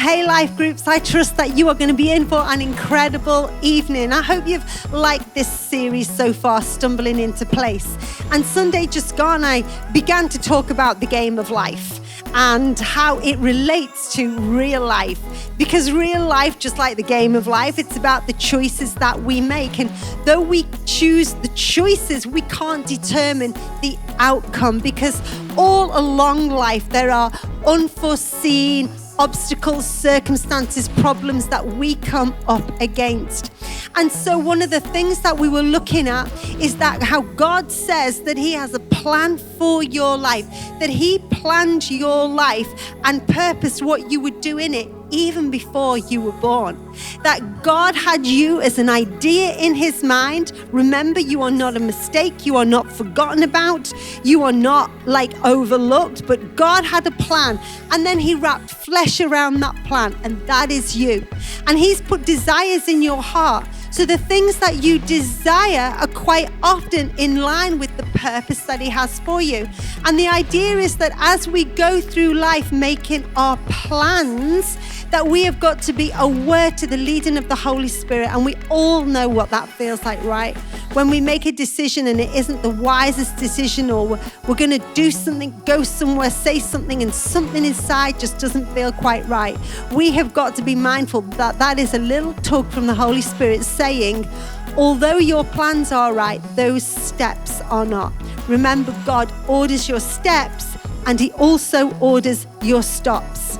Hey Life Groups, I trust that you are going to be in for an incredible evening. I hope you've liked this series so far, Stumbling into Place. And Sunday just gone, I began to talk about the game of life and how it relates to real life. Because real life, just like the game of life, it's about the choices that we make. And though we choose the choices, we can't determine the outcome, because all along life there are unforeseen obstacles, circumstances, problems that we come up against. And so one of the things that we were looking at is that how God says that He has a plan for your life, that He planned your life and purposed what you would do in it even before you were born. That God had you as an idea in His mind. Remember, you are not a mistake. You are not forgotten about. You are not overlooked, but God had a plan. And then He wrapped flesh around that plan, and that is you. And He's put desires in your heart. So the things that you desire are quite often in line with the purpose that He has for you. And the idea is that as we go through life making our plans, that we have got to be aware to the leading of the Holy Spirit. And we all know what that feels like, right? When we make a decision and it isn't the wisest decision, or we're going to do something, go somewhere, say something, and something inside just doesn't feel quite right. We have got to be mindful that that is a little tug from the Holy Spirit saying, although your plans are right, those steps are not. Remember, God orders your steps and He also orders your stops.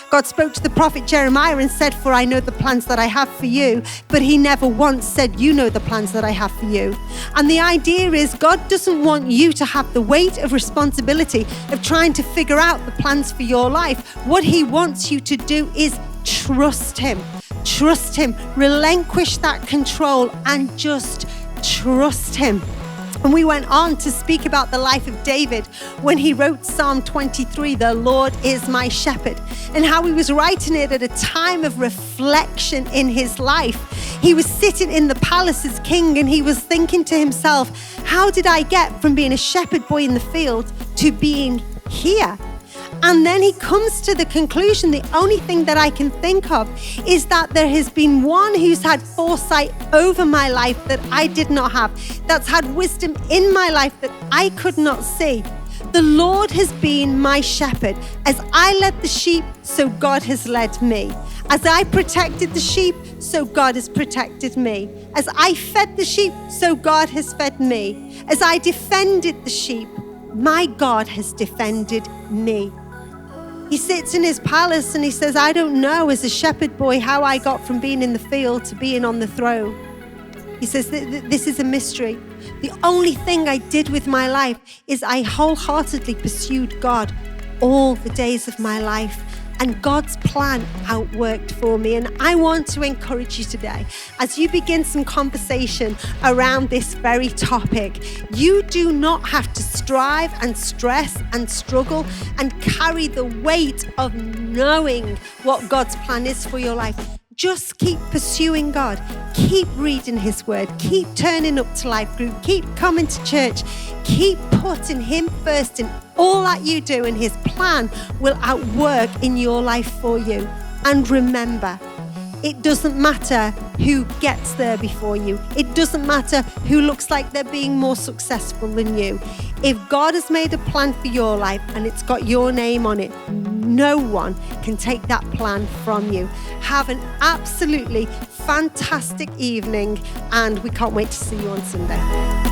God spoke to the prophet Jeremiah and said, "For I know the plans that I have for you," but He never once said, "You know the plans that I have for you." And the idea is God doesn't want you to have the weight of responsibility of trying to figure out the plans for your life. What He wants you to do is trust Him. Trust Him. Relinquish that control and just trust Him. And we went on to speak about the life of David when he wrote Psalm 23, "The Lord is my shepherd," and how he was writing it at a time of reflection in his life. He was sitting in the palace as king, and he was thinking to himself, how did I get from being a shepherd boy in the field to being here? And then he comes to the conclusion, the only thing that I can think of is that there has been one who's had foresight over my life that I did not have, that's had wisdom in my life that I could not see. The Lord has been my shepherd. As I led the sheep, so God has led me. As I protected the sheep, so God has protected me. As I fed the sheep, so God has fed me. As I defended the sheep, my God has defended me. He sits in his palace and he says, I don't know as a shepherd boy how I got from being in the field to being on the throne. He says, this is a mystery. The only thing I did with my life is I wholeheartedly pursued God all the days of my life. And God's plan outworked for me. And I want to encourage you today, as you begin some conversation around this very topic, you do not have to strive and stress and struggle and carry the weight of knowing what God's plan is for your life. Just keep pursuing God. Keep reading His word. Keep turning up to life group. Keep coming to church. Keep putting Him first in all that you do, and His plan will outwork in your life for you. And remember, it doesn't matter who gets there before you. It doesn't matter who looks like they're being more successful than you. If God has made a plan for your life and it's got your name on it, no one can take that plan from you. Have an absolutely fantastic evening, and we can't wait to see you on Sunday.